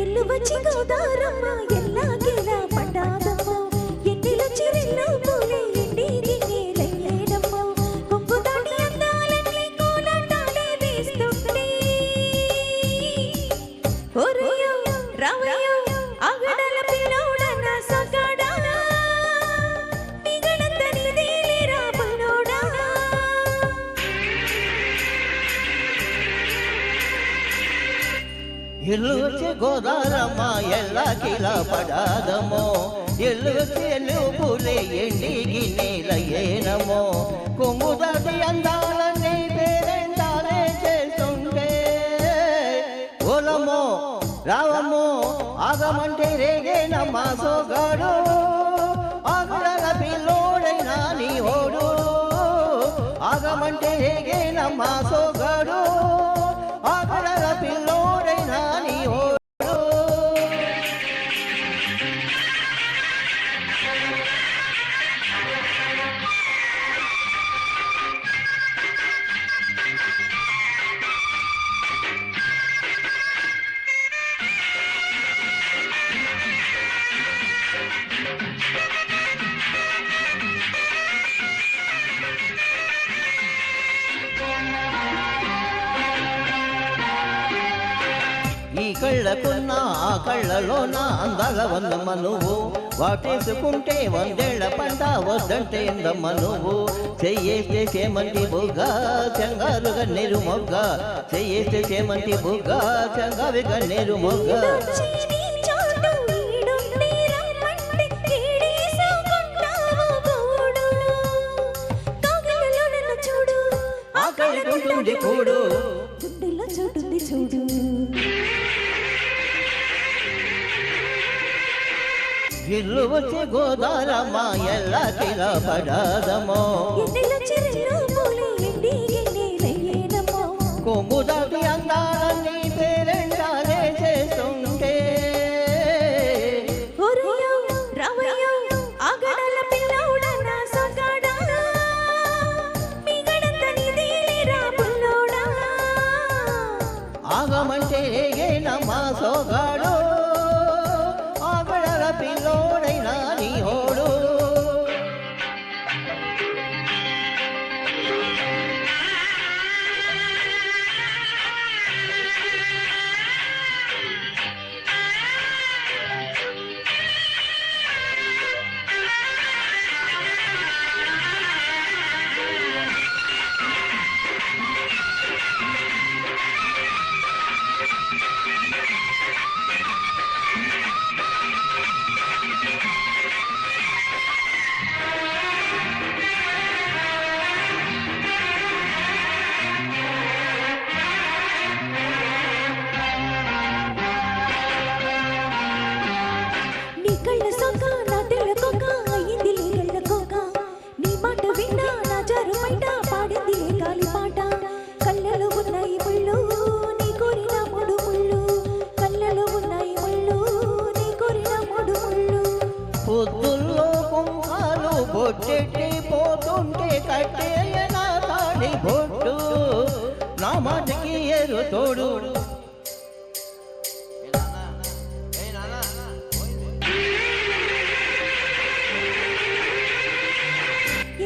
ఎల్లు వచ్చి గోదారమ్మ ఎల్లాకెలా పడ్డాదమ్మ ఎన్నిలో చిరెల్లో పూలే ఎండిగి నేలయ్యేదమ్మ కొంగు దాటి అందాలన్నీ కోలాటాలే వేస్తుంటే ఓరయ్యో రావయ్యో ఆగడల పిల్లోడా నా సగాడా నిగడంత నీదేలేరా పల్లోడా ఎల్లు వచ్చి గోదారమ్మ ఎల్లాకిలా పడాదమో ఎల్లు వచ్చి ఎల్లు పూలే ఎండిగి నేలయ్యేనమో కొంగు దాటి అందాలన్నీ పేరెంటాలే చేస్తుంటే ఓలమ్మో రావమ్మో ఆగమంటే రేగేనమ్మా సోగాడు ఆగుడల పిల్లోడైనా నీ ఓడు ఆగమంటే రేగేనమ్మా సోగాడు ఆగుడల పిల్లోడైనా నీ ఓడు ఈ కళ్ళకున్న ఆ కళ్ళలోన అందాల వందమ్మ నువ్వు వాటేసుకుంటే వందేళ్ల పంట వద్దంటే ఎందమ్మ నువ్వు చెయ్యేస్తే చేమంటి బుగ్గ చెంగారుగా నీరు మొగ్గ చెయ్యేస్తే చేమంటి బుగ్గ చెంగావిగా నీరు మొగ్గ ఆకలికుంటుంది కూడు చూడు చూడు ఇల్లు వచ్చి గోదారమ్మ ఎల్లాకిలా పడాదమో కొంగు దాటి అందాలన్నీ పేరెంటాలే చేస్తుంటే ఆగమంటే ఏనమ్మా సోగాడు ఆగడల పిల్లోడైనా నీ ఓడు పొద్దుల్లో కుంకాలు బొట్టెట్టి పోతుంటే కట్టేయనా తాడి బొట్టు నా మాటకి ఏరు తోడు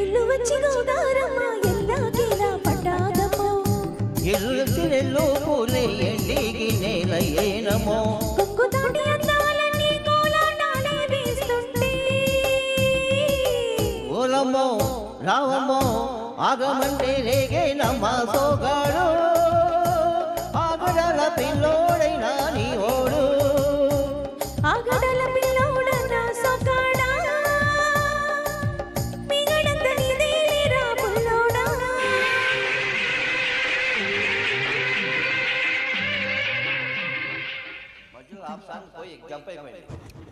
ఎల్లు వచ్చి గోదారమ్మ ఎల్లాకెలా పడ్డాదమ్మో ఎల్లు చిరెల్లు పూలే ఎండిగి నేలయ్యేనమో కొంగు దాటి అందాలన్నీ కోలాటాలే వేస్తుంటే ఓలమ్మో రావమ్మో ఆగమంటే రేగేనమ్మా సోగాడు ఆగడల పిల్లోడైనా నీ ఓడు ఆగడల పిల్లోడా నా సగాడా మిగడంత నీదేలేరా పుల్లోడా మధ్యలో ఆప్షన్ పోయి జంప్ అయిపోయింది